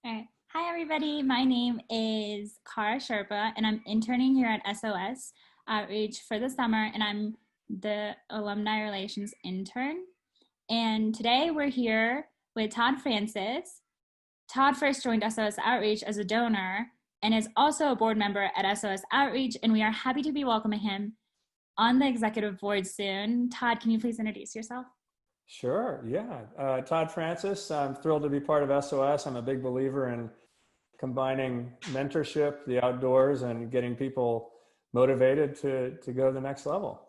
All right. Hi, everybody. My name is Kara Sherpa, and I'm interning here at SOS Outreach for the summer, and I'm the Alumni Relations intern. And today we're here with Tod Francis. Tod first joined SOS Outreach as a donor and is also a board member at SOS Outreach, and we are happy to be welcoming him on the executive board soon. Tod, can you please introduce yourself? Sure, yeah. Tod Francis, I'm thrilled to be part of SOS. I'm a big believer in combining mentorship, the outdoors, and getting people motivated to go to the next level.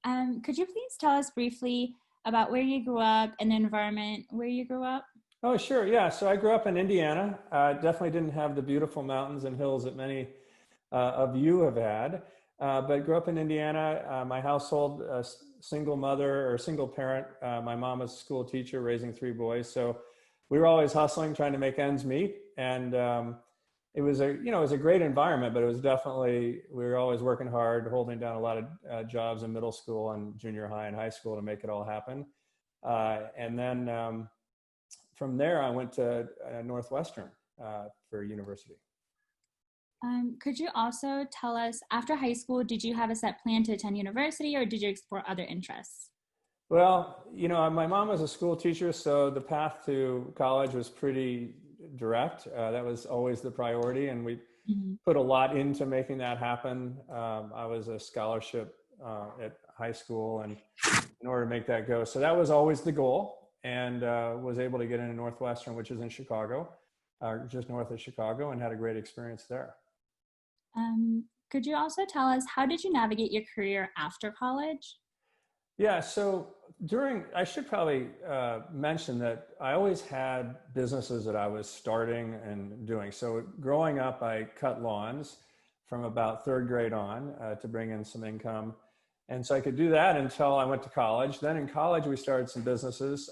Could you please tell us briefly about where you grew up and the environment where you grew up? Oh, sure, yeah. So I grew up in Indiana. Definitely didn't have the beautiful mountains and hills that many of you have had, but grew up in Indiana. My household, single mother or single parent. My mom was a school teacher raising three boys. So we were always hustling, trying to make ends meet. And it was it was a great environment, but it was definitely, we were always working hard, holding down a lot of jobs in middle school and junior high and high school to make it all happen. And then from there, I went to Northwestern for university. Could you also tell us, after high school, did you have a set plan to attend university or did you explore other interests? Well, my mom was a school teacher, so the path to college was pretty direct. That was always the priority, and we put a lot into making that happen. I was a scholarship at high school, and in order to make that go, so that was always the goal, and was able to get into Northwestern, which is in Chicago, just north of Chicago, and had a great experience there. Could you also tell us, how did you navigate your career after college? Yeah, so I should probably mention that I always had businesses that I was starting and doing. So growing up, I cut lawns from about third grade on to bring in some income. And so I could do that until I went to college. Then in college, we started some businesses.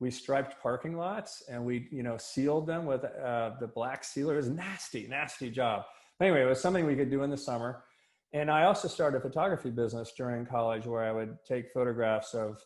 We striped parking lots, and we, sealed them with the black sealer. It was nasty job. Anyway, it was something we could do in the summer. And I also started a photography business during college where I would take photographs of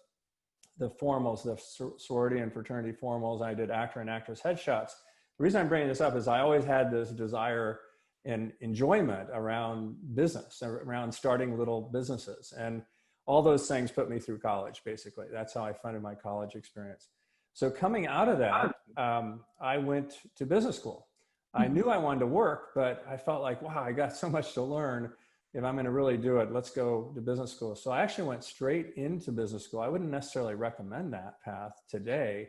the formals, the sorority and fraternity formals. I did actor and actress headshots. The reason I'm bringing this up is I always had this desire and enjoyment around business, around starting little businesses. And all those things put me through college, basically. That's how I funded my college experience. So coming out of that, I went to business school. I knew I wanted to work, but I felt like, wow, I got so much to learn. If I'm going to really do it, let's go to business school. So I actually went straight into business school. I wouldn't necessarily recommend that path today,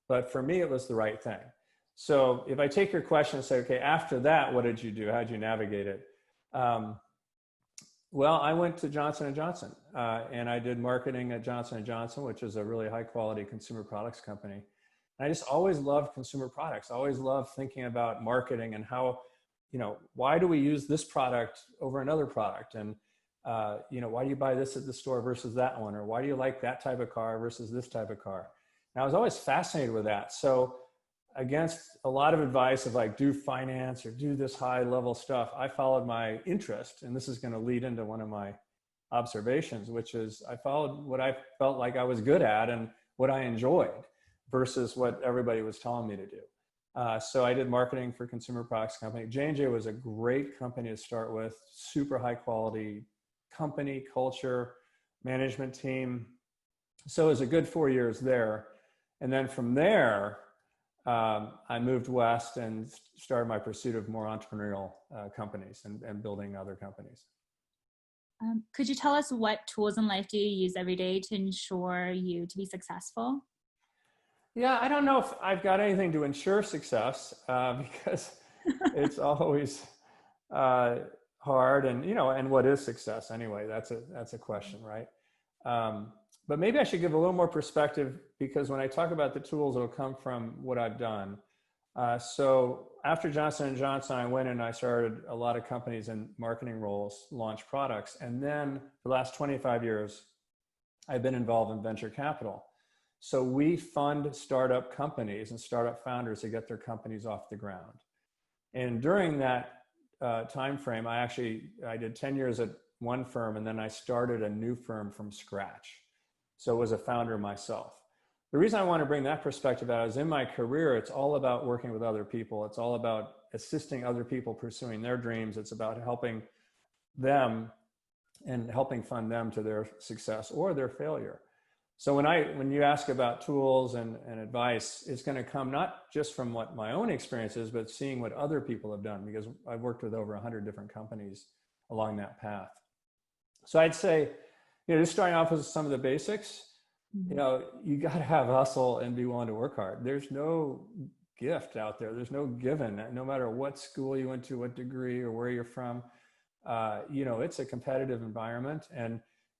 but for me, it was the right thing. So if I take your question and say, okay, after that, what did you do? How did you navigate it? Well, I went to Johnson & Johnson and I did marketing at Johnson & Johnson, which is a really high quality consumer products company. And I just always loved consumer products. I always loved thinking about marketing and how, why do we use this product over another product? And, why do you buy this at the store versus that one? Or why do you like that type of car versus this type of car? And I was always fascinated with that. So against a lot of advice of like, do finance or do this high level stuff, I followed my interest. And this is going to lead into one of my observations, which is I followed what I felt like I was good at and what I enjoyed versus what everybody was telling me to do. So I did marketing for consumer products company. J&J was a great company to start with, super high quality company, culture, management team. So it was a good 4 years there. And then from there, I moved west and started my pursuit of more entrepreneurial companies and building other companies. Could you tell us what tools in life do you use every day to ensure you to be successful? Yeah, I don't know if I've got anything to ensure success because it's always hard, and and what is success anyway? That's a question, right? But maybe I should give a little more perspective, because when I talk about the tools, it'll come from what I've done. So after Johnson & Johnson, I went and I started a lot of companies in marketing roles, launched products. And then for the last 25 years, I've been involved in venture capital. So we fund startup companies and startup founders to get their companies off the ground. And during that time frame, I did 10 years at one firm, and then I started a new firm from scratch. So I was a founder myself. the reason I want to bring that perspective out is in my career, it's all about working with other people. It's all about assisting other people pursuing their dreams. It's about helping them and helping fund them to their success or their failure. So when you ask about tools and advice, it's going to come not just from what my own experience is, but seeing what other people have done, because I've worked with over 100 different companies along that path. So I'd say, just starting off with some of the basics, you got to have hustle and be willing to work hard. There's no gift out there. There's no given, no matter what school you went to, what degree or where you're from. It's a competitive environment and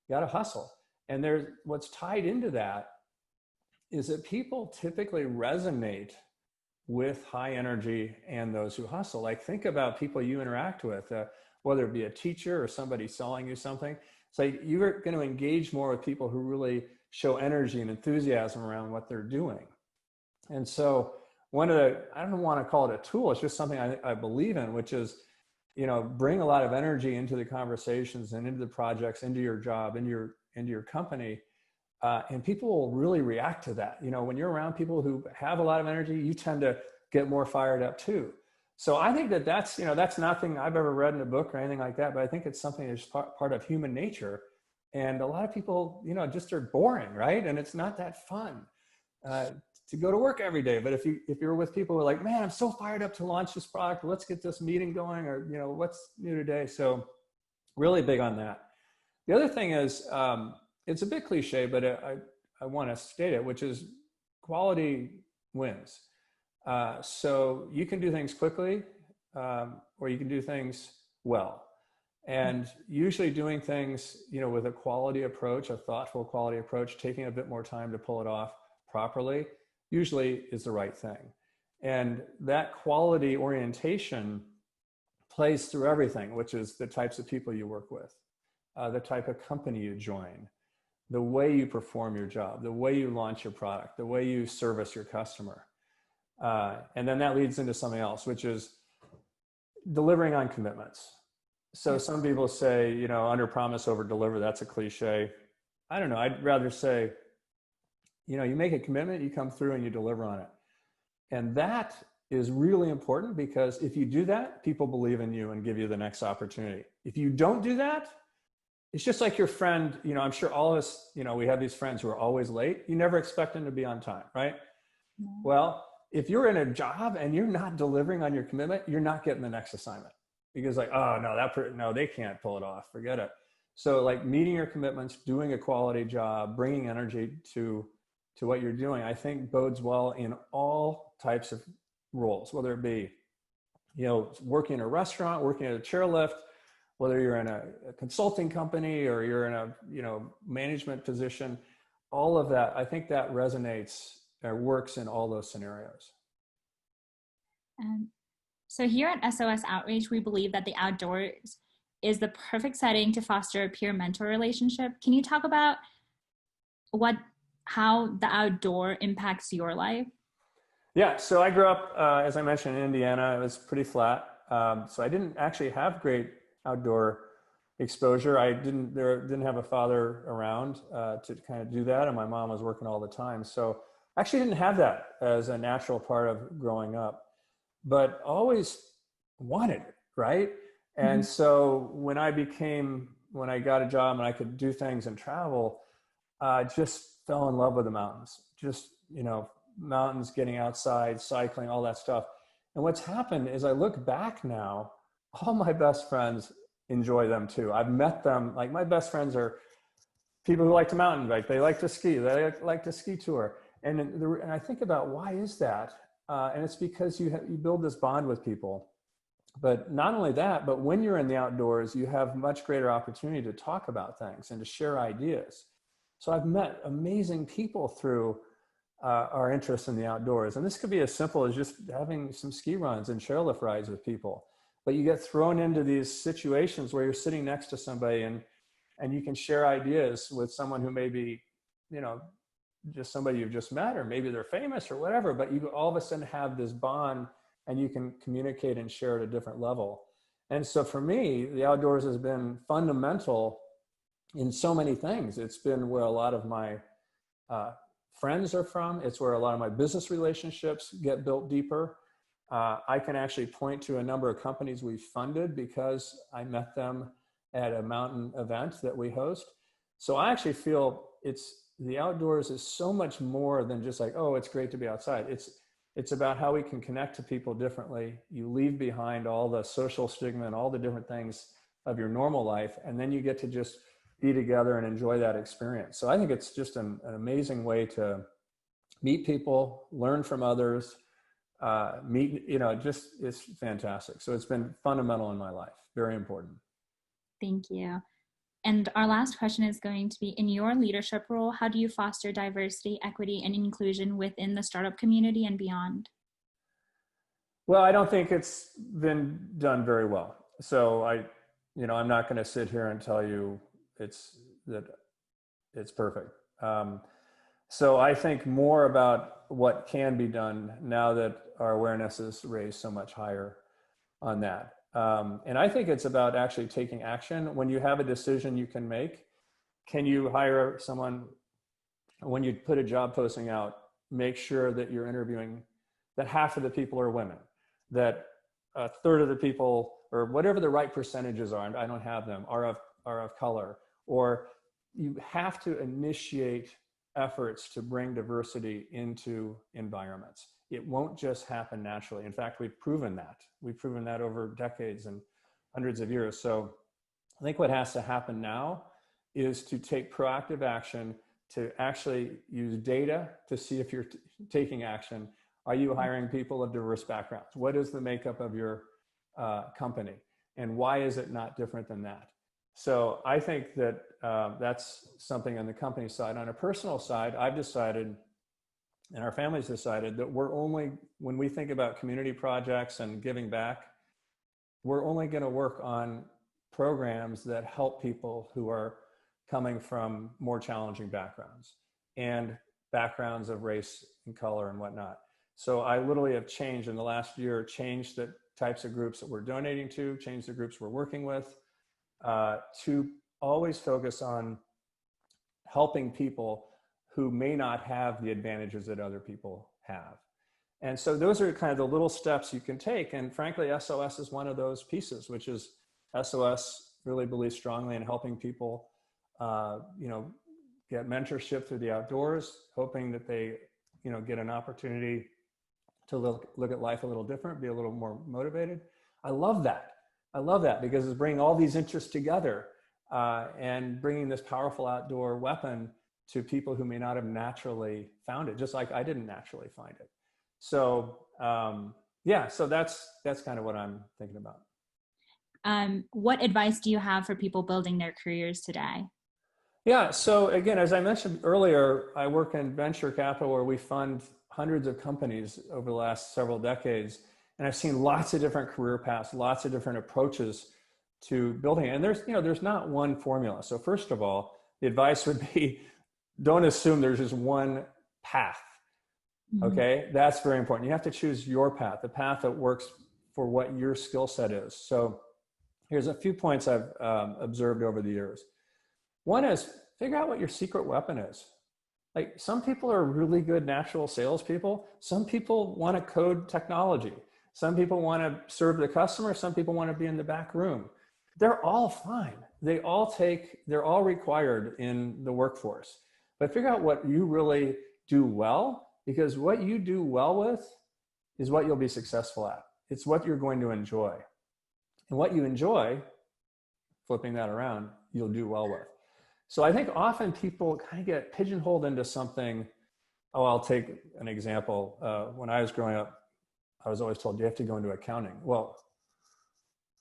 you got to hustle. And what's tied into that is that people typically resonate with high energy and those who hustle. Like, think about people you interact with, whether it be a teacher or somebody selling you something. It's like you're going to engage more with people who really show energy and enthusiasm around what they're doing. And so I don't want to call it a tool, it's just something I believe in, which is, bring a lot of energy into the conversations and into the projects, into your job, into your company, and people will really react to that. When you're around people who have a lot of energy, you tend to get more fired up too. So I think that's nothing I've ever read in a book or anything like that, but I think it's something that's part of human nature. And a lot of people, just are boring, right? And it's not that fun to go to work every day. But if you're with people who are like, man, I'm so fired up to launch this product, let's get this meeting going, or what's new today. So really big on that. The other thing is, it's a bit cliche, but I want to state it, which is quality wins. So you can do things quickly, or you can do things well. And usually doing things, with a quality approach, a thoughtful quality approach, taking a bit more time to pull it off properly, usually is the right thing. And that quality orientation plays through everything, which is the types of people you work with, the type of company you join, the way you perform your job, the way you launch your product, the way you service your customer. And then that leads into something else, which is delivering on commitments. So some people say, under promise, over deliver. That's a cliche. I don't know. I'd rather say, you make a commitment, you come through and you deliver on it. And that is really important, because if you do that, people believe in you and give you the next opportunity. If you don't do that, it's just like your friend, I'm sure all of us, we have these friends who are always late. You never expect them to be on time, right? No. Well, if you're in a job and you're not delivering on your commitment, you're not getting the next assignment, because no, they can't pull it off. Forget it. So like meeting your commitments, doing a quality job, bringing energy to what you're doing, I think bodes well in all types of roles, whether it be, working in a restaurant, working at a chairlift, whether you're in a consulting company or you're in a, management position, all of that, I think that resonates or works in all those scenarios. So here at SOS Outreach, we believe that the outdoors is the perfect setting to foster a peer-mentor relationship. Can you talk about how the outdoor impacts your life? Yeah, so I grew up, as I mentioned, in Indiana. It was pretty flat. So I didn't actually have great outdoor exposure. I didn't have a father around to kind of do that, and my mom was working all the time. So I actually didn't have that as a natural part of growing up, but always wanted it, right? And so when I got a job and I could do things and travel, just fell in love with the mountains. Just, mountains, getting outside, cycling, all that stuff. And what's happened is I look back now, all my best friends enjoy them too. I've met them, like my best friends are people who like to mountain bike, they like to ski, they like to ski tour. And I think about, why is that? And it's because you build this bond with people. But not only that, but when you're in the outdoors, you have much greater opportunity to talk about things and to share ideas. So I've met amazing people through our interest in the outdoors. And this could be as simple as just having some ski runs and chairlift rides with people. But you get thrown into these situations where you're sitting next to somebody and you can share ideas with someone who may be, just somebody you've just met, or maybe they're famous or whatever, but you all of a sudden have this bond and you can communicate and share at a different level. And so for me, the outdoors has been fundamental in so many things. It's been where a lot of my friends are from. It's where a lot of my business relationships get built deeper. I can actually point to a number of companies we funded because I met them at a mountain event that we host. So I actually feel the outdoors is so much more than just like, oh, it's great to be outside. It's about how we can connect to people differently. You leave behind all the social stigma and all the different things of your normal life, and then you get to just be together and enjoy that experience. So I think it's just an amazing way to meet people, learn from others, it's fantastic. So it's been fundamental in my life, very important. Thank you. And our last question is going to be, in your leadership role, how do you foster diversity, equity, and inclusion within the startup community and beyond? Well, I don't think it's been done very well. So I'm not going to sit here and tell you it's perfect. So I think more about what can be done now that our awareness is raised so much higher on that. And I think it's about actually taking action. When you have a decision you can make, can you hire someone? When you put a job posting out, make sure that you're interviewing, that half of the people are women, that a third of the people, or whatever the right percentages are, and I don't have them, are of color. Or you have to initiate efforts to bring diversity into environments. It won't just happen naturally. In fact, we've proven that. We've proven that over decades and hundreds of years. So I think what has to happen now is to take proactive action, to actually use data to see if you're taking action. Are you hiring people of diverse backgrounds? What is the makeup of your company? And why is it not different than that? So I think that that's something on the company side. On a personal side, I've decided, and our family's decided, that when we think about community projects and giving back, we're only going to work on programs that help people who are coming from more challenging backgrounds and backgrounds of race and color and whatnot. So I literally have changed in the last year, changed the types of groups that we're donating to, changed the groups we're working with, to always focus on helping people who may not have the advantages that other people have. And so those are kind of the little steps you can take. And frankly, SOS is one of those pieces, which is SOS really believes strongly in helping people, get mentorship through the outdoors, hoping that they, get an opportunity to look at life a little different, be a little more motivated. I love that because it's bringing all these interests together and bringing this powerful outdoor weapon to people who may not have naturally found it, just like I didn't naturally find it. So so that's kind of what I'm thinking about. What advice do you have for people building their careers today? Yeah, so again, as I mentioned earlier, I work in venture capital where we fund hundreds of companies over the last several decades. And I've seen lots of different career paths, lots of different approaches to building it. And there's not one formula. So first of all, the advice would be, don't assume there's just one path. Okay, that's very important. You have to choose your path, the path that works for what your skill set is. So here's a few points I've observed over the years. One is figure out what your secret weapon is. Like, some people are really good natural salespeople. Some people want to code technology. Some people want to serve the customer. Some people want to be in the back room. They're all fine. They're all required in the workforce. But figure out what you really do well, because what you do well with is what you'll be successful at. It's what you're going to enjoy. And what you enjoy, flipping that around, you'll do well with. So I think often people kind of get pigeonholed into something. Oh, I'll take an example. When I was growing up, I was always told you have to go into accounting. Well,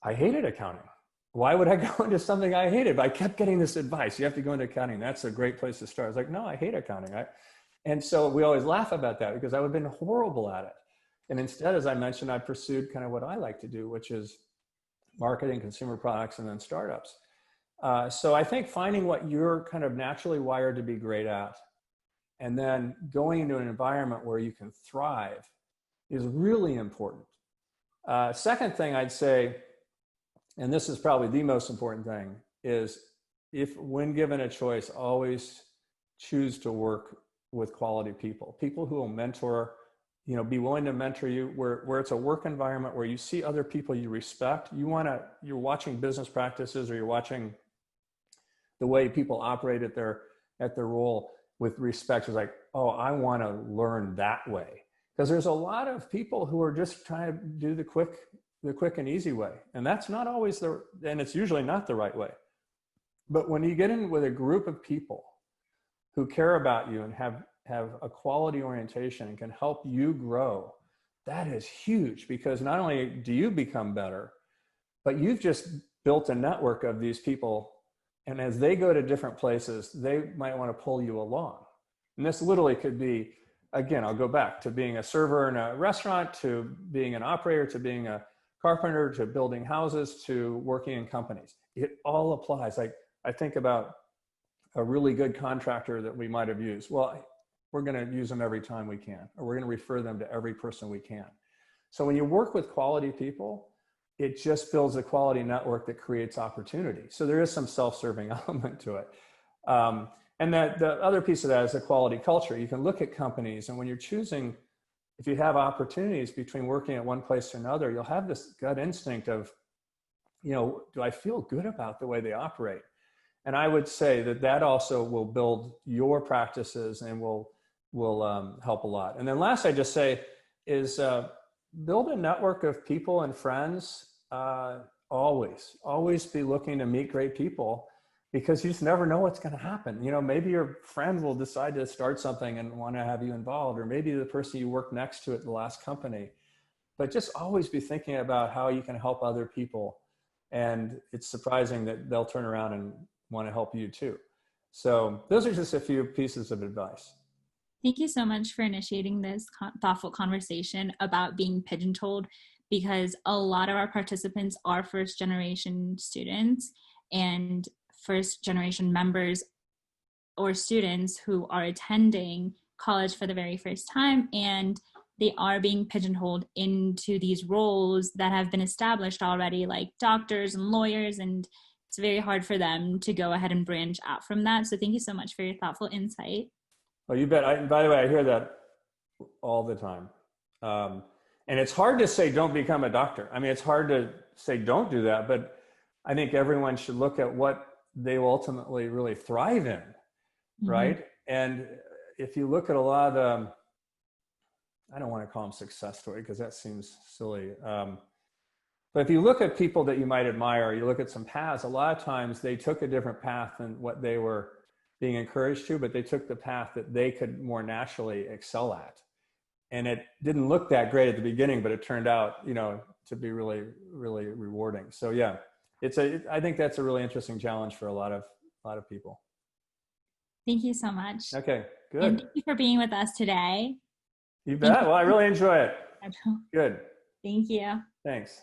I hated accounting. Why would I go into something I hated? But I kept getting this advice. You have to go into accounting. That's a great place to start. I was like, no, I hate accounting. And so we always laugh about that because I would have been horrible at it. And instead, as I mentioned, I pursued kind of what I like to do, which is marketing, consumer products, and then startups. So I think finding what you're kind of naturally wired to be great at, and then going into an environment where you can thrive is really important. Second thing I'd say, and this is probably the most important thing, is when given a choice, always choose to work with quality people, people who will mentor, you know, be willing to mentor you, where it's a work environment where you see other people you respect. You're watching business practices, or you're watching the way people operate at their role with respect. It's like, oh, I want to learn that way. Because there's a lot of people who are just trying to do the quick and easy way. And that's not always and it's usually not the right way. But when you get in with a group of people who care about you and have a quality orientation and can help you grow, that is huge, because not only do you become better, but you've just built a network of these people. And as they go to different places, they might want to pull you along. And this literally could be, again, I'll go back to being a server in a restaurant, to being an operator, to being a carpenter, to building houses, to working in companies. It all applies. Like, I think about a really good contractor that we might have used. Well, we're going to use them every time we can, or we're going to refer them to every person we can. So when you work with quality people, it just builds a quality network that creates opportunity. So there is some self-serving element to it. And that the other piece of that is a quality culture. You can look at companies, and when you're choosing, if you have opportunities between working at one place or another, you'll have this gut instinct of, you know, do I feel good about the way they operate? And I would say that also will build your practices and will help a lot. And then last, I just say is build a network of people and friends. Always be looking to meet great people, because you just never know what's going to happen. You know, maybe your friend will decide to start something and want to have you involved, or maybe the person you work next to at the last company. But just always be thinking about how you can help other people. And it's surprising that they'll turn around and want to help you too. So those are just a few pieces of advice. Thank you so much for initiating this thoughtful conversation about being pigeonholed, because a lot of our participants are first-generation students and first-generation members or students who are attending college for the very first time, and they are being pigeonholed into these roles that have been established already, like doctors and lawyers, and it's very hard for them to go ahead and branch out from that. So thank you so much for your thoughtful insight. Well, you bet. By the way, I hear that all the time. And it's hard to say, don't become a doctor. I mean, it's hard to say, don't do that, but I think everyone should look at what they will ultimately really thrive in, right? And if you look at a lot of the, I don't want to call them success story because that seems silly. But if you look at people that you might admire, you look at some paths, a lot of times they took a different path than what they were being encouraged to, but they took the path that they could more naturally excel at. And it didn't look that great at the beginning, but it turned out, you know, to be really, really rewarding. So yeah, I think that's a really interesting challenge for a lot of people. Thank you so much. Okay, good. And thank you for being with us today. You bet. Well, I really enjoy it. Good. Thank you. Thanks.